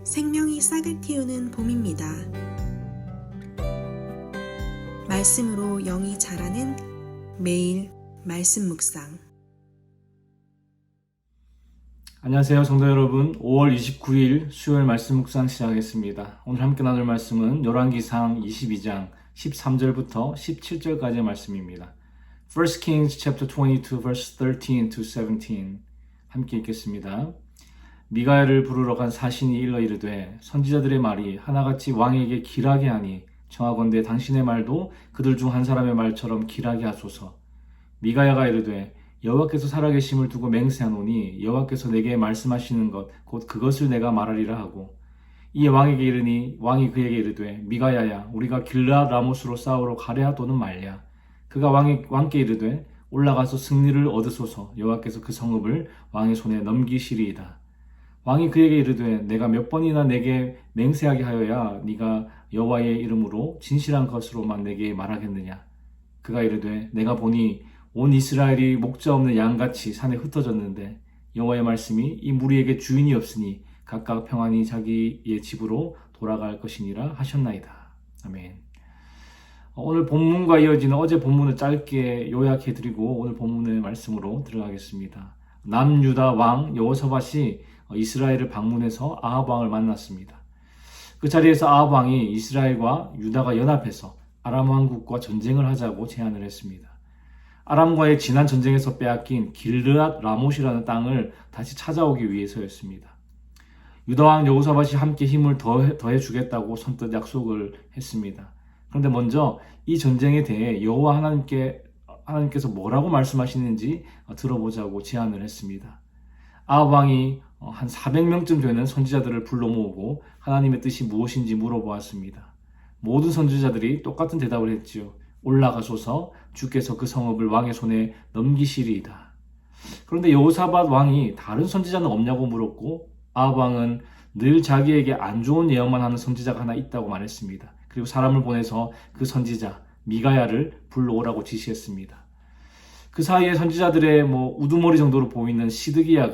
생명이 싹을 틔우는 봄입니다. 말씀으로 영이 자라는 매일 말씀 묵상. 안녕하세요 성도 여러분. 5월 29일 수요일 말씀 묵상 시작하겠습니다. 오늘 함께 나눌 말씀은 열왕기상 22장 13절부터 17절까지의 말씀입니다. 1 Kings chapter 22 verse 13 to 17 함께 읽겠습니다. 미가야를 부르러 간 사신이 일러 이르되 선지자들의 말이 하나같이 왕에게 길하게 하니 청하건대 당신의 말도 그들 중 한 사람의 말처럼 길하게 하소서. 미가야가 이르되 여호와께서 살아계심을 두고 맹세하노니 여호와께서 내게 말씀하시는 것 곧 그것을 내가 말하리라 하고 이에 왕에게 이르니 왕이 그에게 이르되 미가야야 우리가 길르앗 라못으로 싸우러 가랴 또는 말랴. 그가 왕께 이르되 올라가서 승리를 얻으소서. 여호와께서 그 성읍을 왕의 손에 넘기시리이다. 왕이 그에게 이르되 내가 몇 번이나 내게 맹세하게 하여야 네가 여호와의 이름으로 진실한 것으로만 내게 말하겠느냐. 그가 이르되 내가 보니 온 이스라엘이 목자 없는 양같이 산에 흩어졌는데 여호와의 말씀이 이 무리에게 주인이 없으니 각각 평안히 자기의 집으로 돌아갈 것이니라 하셨나이다. 아멘. 오늘 본문과 이어지는 어제 본문을 짧게 요약해드리고 오늘 본문의 말씀으로 들어가겠습니다. 남유다 왕 여호사밧이 이스라엘을 방문해서 아합 왕을 만났습니다. 그 자리에서 아합 왕이 이스라엘과 유다가 연합해서 아람 왕국과 전쟁을 하자고 제안을 했습니다. 아람과의 지난 전쟁에서 빼앗긴 길르앗 라못이라는 땅을 다시 찾아오기 위해서였습니다. 유다 왕 여호사밧이 함께 힘을 더해 주겠다고 선뜻 약속을 했습니다. 그런데 먼저 이 전쟁에 대해 여호와 하나님께서 뭐라고 말씀하시는지 들어보자고 제안을 했습니다. 아합 왕이 한 400명쯤 되는 선지자들을 불러 모으고 하나님의 뜻이 무엇인지 물어보았습니다. 모든 선지자들이 똑같은 대답을 했지요. 올라가소서. 주께서 그 성읍을 왕의 손에 넘기시리이다. 그런데 여호사밧 왕이 다른 선지자는 없냐고 물었고 아합 왕은 늘 자기에게 안 좋은 예언만 하는 선지자가 하나 있다고 말했습니다. 그리고 사람을 보내서 그 선지자 미가야를 불러오라고 지시했습니다. 그 사이에 선지자들의 우두머리 정도로 보이는 시드기야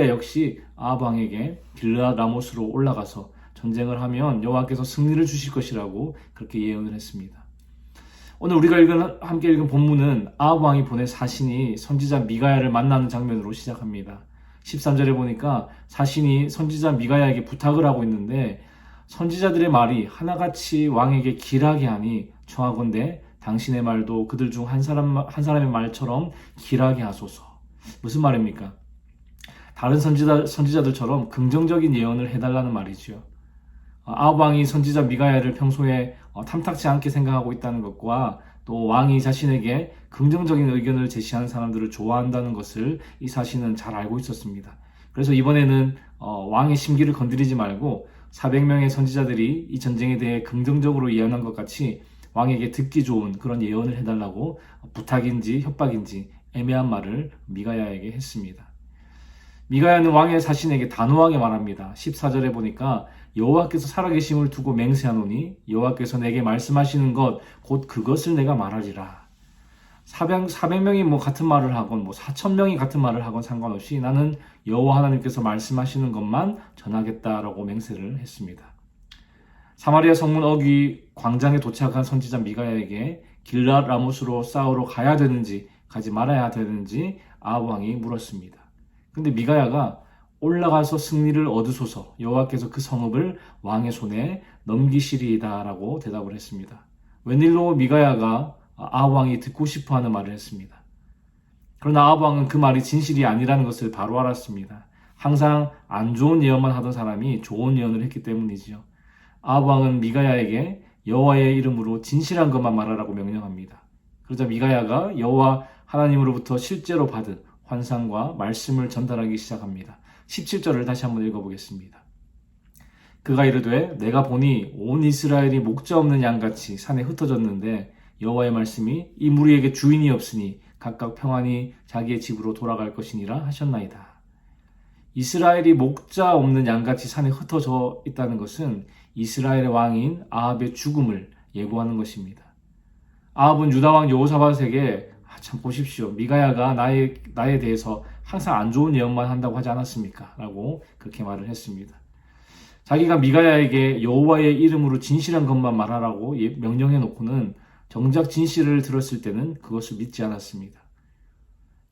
역시 아합 왕에게 길르앗 라못으로 올라가서 전쟁을 하면 여호와께서 승리를 주실 것이라고 그렇게 예언을 했습니다. 오늘 우리가 함께 읽은 본문은 아합 왕이 보낸 사신이 선지자 미가야를 만나는 장면으로 시작합니다. 13절에 보니까 사신이 선지자 미가야에게 부탁을 하고 있는데 선지자들의 말이 하나같이 왕에게 길하게 하니 청하건대 당신의 말도 그들 중 한 사람의 말처럼 길하게 하소서. 무슨 말입니까? 다른 선지자들처럼 긍정적인 예언을 해달라는 말이죠. 아합 왕이 선지자 미가야를 평소에 탐탁지 않게 생각하고 있다는 것과 또 왕이 자신에게 긍정적인 의견을 제시하는 사람들을 좋아한다는 것을 이 사신은 잘 알고 있었습니다. 그래서 이번에는 왕의 심기를 건드리지 말고 400명의 선지자들이 이 전쟁에 대해 긍정적으로 예언한 것 같이 왕에게 듣기 좋은 그런 예언을 해달라고 부탁인지 협박인지 애매한 말을 미가야에게 했습니다. 미가야는 왕의 사신에게 단호하게 말합니다. 14절에 보니까 여호와께서 살아계심을 두고 맹세하노니 여호와께서 내게 말씀하시는 것 곧 그것을 내가 말하리라. 400명이 같은 말을 하건 4,000명이 같은 말을 하건 상관없이 나는 여호와 하나님께서 말씀하시는 것만 전하겠다라고 맹세를 했습니다. 사마리아 성문 어귀 광장에 도착한 선지자 미가야에게 길르앗 라못으로 싸우러 가야 되는지 가지 말아야 되는지 아합 왕이 물었습니다. 근데 미가야가 올라가서 승리를 얻으소서. 여호와께서 그 성읍을 왕의 손에 넘기시리이다 라고 대답을 했습니다. 웬일로 미가야가 아합 왕이 듣고 싶어하는 말을 했습니다. 그러나 아합 왕은 그 말이 진실이 아니라는 것을 바로 알았습니다. 항상 안 좋은 예언만 하던 사람이 좋은 예언을 했기 때문이지요. 아합 왕은 미가야에게 여호와의 이름으로 진실한 것만 말하라고 명령합니다. 그러자 미가야가 여호와 하나님으로부터 실제로 받은 환상과 말씀을 전달하기 시작합니다. 17절을 다시 한번 읽어보겠습니다. 그가 이르되 내가 보니 온 이스라엘이 목자 없는 양같이 산에 흩어졌는데 여호와의 말씀이 이 무리에게 주인이 없으니 각각 평안히 자기의 집으로 돌아갈 것이니라 하셨나이다. 이스라엘이 목자 없는 양같이 산에 흩어져 있다는 것은 이스라엘의 왕인 아합의 죽음을 예고하는 것입니다. 아합은 유다 왕 여호사밧에게 참 보십시오. 미가야가 나에 대해서 항상 안 좋은 예언만 한다고 하지 않았습니까? 라고 그렇게 말을 했습니다. 자기가 미가야에게 여호와의 이름으로 진실한 것만 말하라고 명령해 놓고는 정작 진실을 들었을 때는 그것을 믿지 않았습니다.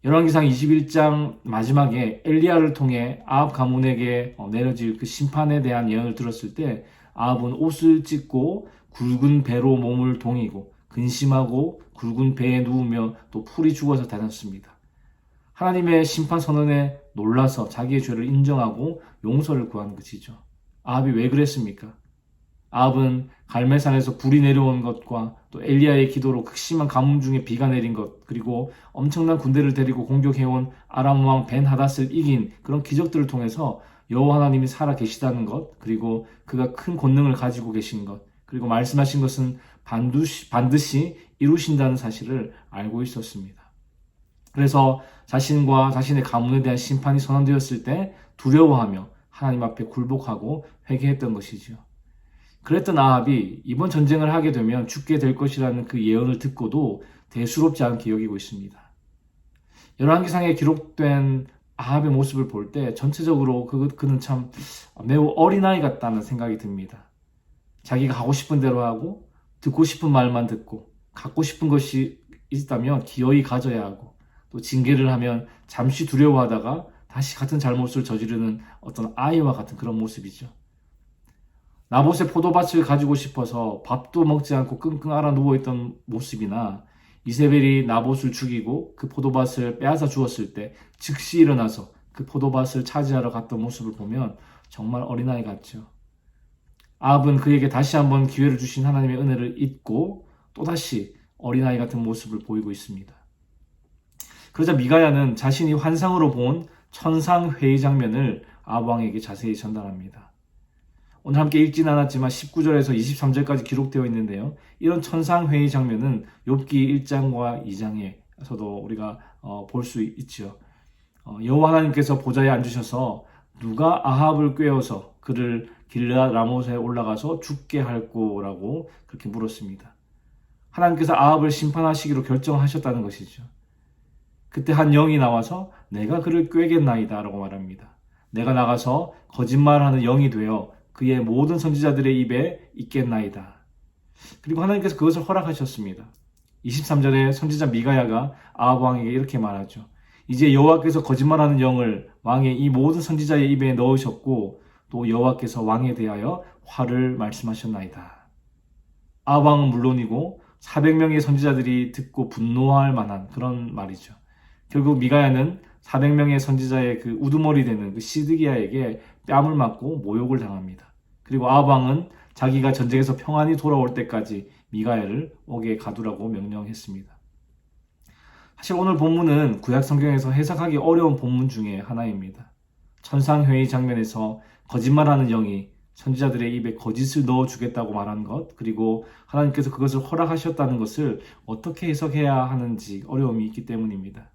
열왕기상 21장 마지막에 엘리야를 통해 아합 가문에게 내려질 그 심판에 대한 예언을 들었을 때 아합은 옷을 찢고 굵은 배로 몸을 동이고 근심하고 굵은 배에 누우며 또 풀이 죽어서 다녔습니다. 하나님의 심판 선언에 놀라서 자기의 죄를 인정하고 용서를 구하는 것이죠. 아합이 왜 그랬습니까? 아합은 갈멜산에서 불이 내려온 것과 또 엘리야의 기도로 극심한 가뭄 중에 비가 내린 것, 그리고 엄청난 군대를 데리고 공격해온 아람 왕 벤 하닷을 이긴 그런 기적들을 통해서 여호와 하나님이 살아 계시다는 것, 그리고 그가 큰 권능을 가지고 계신 것, 그리고 말씀하신 것은 반드시 이루신다는 사실을 알고 있었습니다. 그래서 자신과 자신의 가문에 대한 심판이 선언되었을 때 두려워하며 하나님 앞에 굴복하고 회개했던 것이죠. 그랬던 아합이 이번 전쟁을 하게 되면 죽게 될 것이라는 그 예언을 듣고도 대수롭지 않게 여기고 있습니다. 열왕기상에 기록된 아합의 모습을 볼 때 전체적으로 그는 참 매우 어린아이 같다는 생각이 듭니다. 자기가 하고 싶은 대로 하고 듣고 싶은 말만 듣고 갖고 싶은 것이 있다면 기어이 가져야 하고 또 징계를 하면 잠시 두려워하다가 다시 같은 잘못을 저지르는 어떤 아이와 같은 그런 모습이죠. 나봇의 포도밭을 가지고 싶어서 밥도 먹지 않고 끙끙 앓아 누워있던 모습이나 이세벨이 나봇을 죽이고 그 포도밭을 빼앗아 주었을 때 즉시 일어나서 그 포도밭을 차지하러 갔던 모습을 보면 정말 어린아이 같죠. 아합은 그에게 다시 한번 기회를 주신 하나님의 은혜를 잊고 또다시 어린아이 같은 모습을 보이고 있습니다. 그러자 미가야는 자신이 환상으로 본 천상회의 장면을 아합 왕에게 자세히 전달합니다. 오늘 함께 읽지는 않았지만 19절에서 23절까지 기록되어 있는데요. 이런 천상회의 장면은 욥기 1장과 2장에서도 우리가 볼 수 있죠. 여호와 하나님께서 보좌에 앉으셔서 누가 아합을 꾀어서 그를 길르앗 라못에 올라가서 죽게 할꼬라고 그렇게 물었습니다. 하나님께서 아합을 심판하시기로 결정하셨다는 것이죠. 그때 한 영이 나와서 내가 그를 꾀겠나이다 라고 말합니다. 내가 나가서 거짓말하는 영이 되어 그의 모든 선지자들의 입에 있겠나이다. 그리고 하나님께서 그것을 허락하셨습니다. 23절에 선지자 미가야가 아합 왕에게 이렇게 말하죠. 이제 여호와께서 거짓말하는 영을 왕의 이 모든 선지자의 입에 넣으셨고 또 여호와께서 왕에 대하여 화를 말씀하셨나이다. 아합 왕은 물론이고 400명의 선지자들이 듣고 분노할 만한 그런 말이죠. 결국 미가야는 400명의 선지자의 그 우두머리 되는 그 시드기야에게 뺨을 맞고 모욕을 당합니다. 그리고 아합 왕은 자기가 전쟁에서 평안히 돌아올 때까지 미가야를 옥에 가두라고 명령했습니다. 사실 오늘 본문은 구약 성경에서 해석하기 어려운 본문 중에 하나입니다. 천상회의 장면에서 거짓말하는 영이 선지자들의 입에 거짓을 넣어주겠다고 말한 것, 그리고 하나님께서 그것을 허락하셨다는 것을 어떻게 해석해야 하는지 어려움이 있기 때문입니다.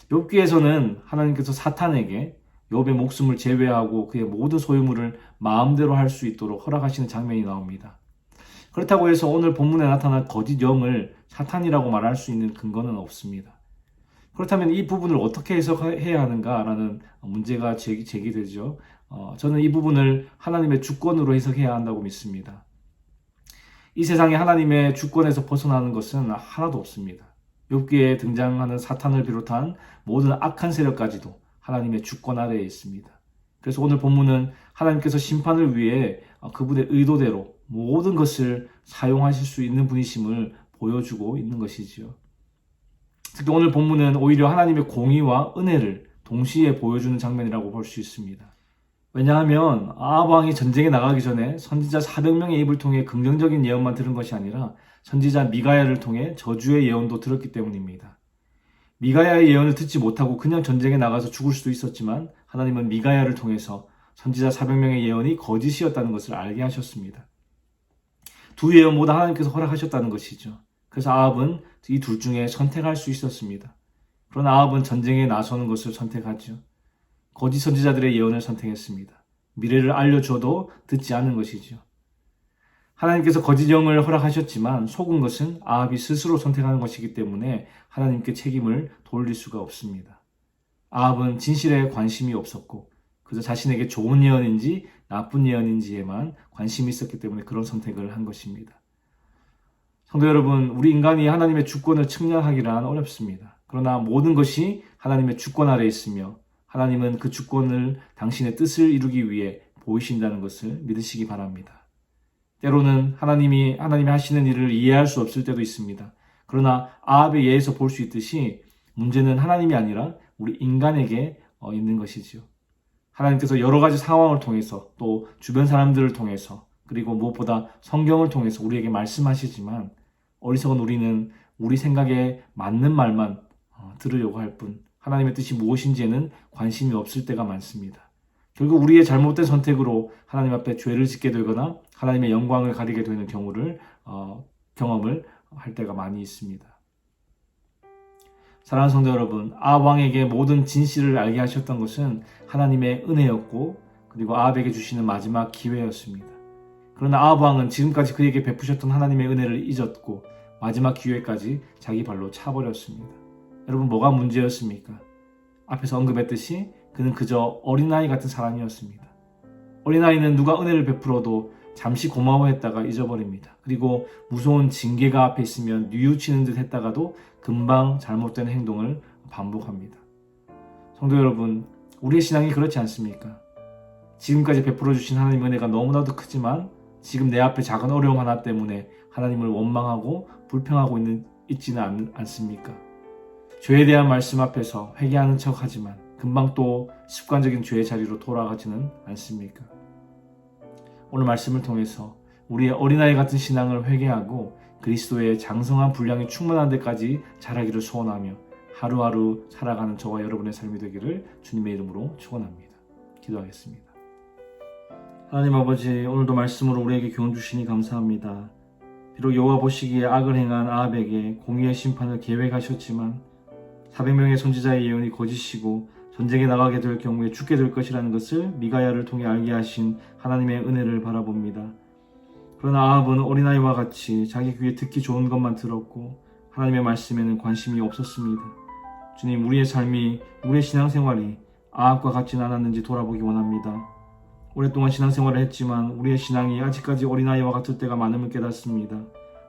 욥기에서는 하나님께서 사탄에게 욥의 목숨을 제외하고 그의 모든 소유물을 마음대로 할 수 있도록 허락하시는 장면이 나옵니다. 그렇다고 해서 오늘 본문에 나타난 거짓 영을 사탄이라고 말할 수 있는 근거는 없습니다. 그렇다면 이 부분을 어떻게 해석해야 하는가라는 문제가 제기되죠. 저는 이 부분을 하나님의 주권으로 해석해야 한다고 믿습니다. 이 세상에 하나님의 주권에서 벗어나는 것은 하나도 없습니다. 욥기에 등장하는 사탄을 비롯한 모든 악한 세력까지도 하나님의 주권 아래에 있습니다. 그래서 오늘 본문은 하나님께서 심판을 위해 그분의 의도대로 모든 것을 사용하실 수 있는 분이심을 보여주고 있는 것이지요. 특히 오늘 본문은 오히려 하나님의 공의와 은혜를 동시에 보여주는 장면이라고 볼 수 있습니다. 왜냐하면 아합 왕이 전쟁에 나가기 전에 선지자 400명의 입을 통해 긍정적인 예언만 들은 것이 아니라 선지자 미가야를 통해 저주의 예언도 들었기 때문입니다. 미가야의 예언을 듣지 못하고 그냥 전쟁에 나가서 죽을 수도 있었지만 하나님은 미가야를 통해서 선지자 400명의 예언이 거짓이었다는 것을 알게 하셨습니다. 두 예언 모두 하나님께서 허락하셨다는 것이죠. 그래서 아합은 이 둘 중에 선택할 수 있었습니다. 그러나 아합은 전쟁에 나서는 것을 선택하죠. 거짓 선지자들의 예언을 선택했습니다. 미래를 알려줘도 듣지 않는 것이죠. 하나님께서 거짓 영을 허락하셨지만 속은 것은 아합이 스스로 선택하는 것이기 때문에 하나님께 책임을 돌릴 수가 없습니다. 아합은 진실에 관심이 없었고 그저 자신에게 좋은 예언인지 나쁜 예언인지에만 관심이 있었기 때문에 그런 선택을 한 것입니다. 성도 여러분, 우리 인간이 하나님의 주권을 측량하기란 어렵습니다. 그러나 모든 것이 하나님의 주권 아래 있으며 하나님은 그 주권을 당신의 뜻을 이루기 위해 보이신다는 것을 믿으시기 바랍니다. 때로는 하나님이 하시는 일을 이해할 수 없을 때도 있습니다. 그러나 아합의 예에서 볼 수 있듯이 문제는 하나님이 아니라 우리 인간에게 있는 것이지요. 하나님께서 여러 가지 상황을 통해서 또 주변 사람들을 통해서 그리고 무엇보다 성경을 통해서 우리에게 말씀하시지만 어리석은 우리는 우리 생각에 맞는 말만 들으려고 할 뿐 하나님의 뜻이 무엇인지에는 관심이 없을 때가 많습니다. 결국 우리의 잘못된 선택으로 하나님 앞에 죄를 짓게 되거나 하나님의 영광을 가리게 되는 경험을 할 때가 많이 있습니다. 사랑하는 성도 여러분, 아합 왕에게 모든 진실을 알게 하셨던 것은 하나님의 은혜였고 그리고 아합에게 주시는 마지막 기회였습니다. 그러나 아합 왕은 지금까지 그에게 베푸셨던 하나님의 은혜를 잊었고 마지막 기회까지 자기 발로 차버렸습니다. 여러분, 뭐가 문제였습니까? 앞에서 언급했듯이 그는 그저 어린아이 같은 사람이었습니다. 어린아이는 누가 은혜를 베풀어도 잠시 고마워했다가 잊어버립니다. 그리고 무서운 징계가 앞에 있으면 뉘우치는 듯 했다가도 금방 잘못된 행동을 반복합니다. 성도 여러분, 우리의 신앙이 그렇지 않습니까? 지금까지 베풀어 주신 하나님의 은혜가 너무나도 크지만 지금 내 앞에 작은 어려움 하나 때문에 하나님을 원망하고 불평하고 있지는 않습니까? 죄에 대한 말씀 앞에서 회개하는 척하지만 금방 또 습관적인 죄의 자리로 돌아가지는 않습니까? 오늘 말씀을 통해서 우리의 어린아이 같은 신앙을 회개하고 그리스도의 장성한 분량이 충만한 데까지 자라기를 소원하며 하루하루 살아가는 저와 여러분의 삶이 되기를 주님의 이름으로 축원합니다. 기도하겠습니다. 하나님 아버지, 오늘도 말씀으로 우리에게 교훈 주시니 감사합니다. 비록 여호와 보시기에 악을 행한 아합에게 공의의 심판을 계획하셨지만 400명의 선지자의 예언이 거짓이고 전쟁에 나가게 될 경우에 죽게 될 것이라는 것을 미가야를 통해 알게 하신 하나님의 은혜를 바라봅니다. 그러나 아합은 어린아이와 같이 자기 귀에 듣기 좋은 것만 들었고 하나님의 말씀에는 관심이 없었습니다. 주님, 우리의 삶이, 우리의 신앙생활이 아합과 같지는 않았는지 돌아보기 원합니다. 오랫동안 신앙생활을 했지만 우리의 신앙이 아직까지 어린아이와 같을 때가 많음을 깨닫습니다.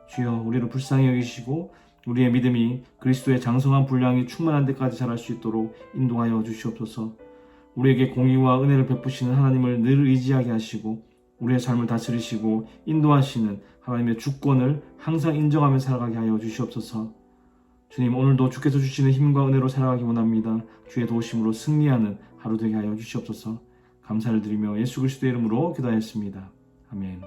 주여, 우리를 불쌍히 여기시고 우리의 믿음이 그리스도의 장성한 분량이 충만한 데까지 자랄 수 있도록 인도하여 주시옵소서. 우리에게 공의와 은혜를 베푸시는 하나님을 늘 의지하게 하시고 우리의 삶을 다스리시고 인도하시는 하나님의 주권을 항상 인정하며 살아가게 하여 주시옵소서. 주님, 오늘도 주께서 주시는 힘과 은혜로 살아가기 원합니다. 주의 도우심으로 승리하는 하루 되게 하여 주시옵소서. 감사를 드리며 예수 그리스도의 이름으로 기도하였습니다. 아멘.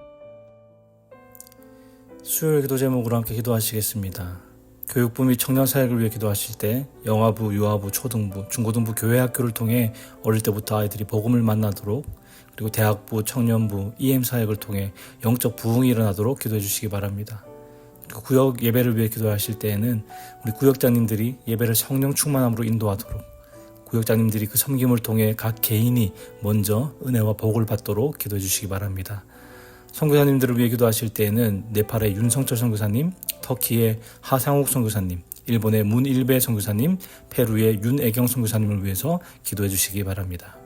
수요일 기도 제목으로 함께 기도하시겠습니다. 교육부 및 청년사역을 위해 기도하실 때 영아부, 유아부, 초등부, 중고등부 교회학교를 통해 어릴 때부터 아이들이 복음을 만나도록, 그리고 대학부, 청년부, EM사역을 통해 영적 부흥이 일어나도록 기도해 주시기 바랍니다. 그리고 구역 예배를 위해 기도하실 때에는 우리 구역장님들이 예배를 성령 충만함으로 인도하도록, 구역장님들이 그 섬김을 통해 각 개인이 먼저 은혜와 복을 받도록 기도해 주시기 바랍니다. 선교사님들을 위해 기도하실 때에는 네팔의 윤성철 선교사님, 터키의 하상욱 선교사님, 일본의 문일배 선교사님, 페루의 윤애경 선교사님을 위해서 기도해 주시기 바랍니다.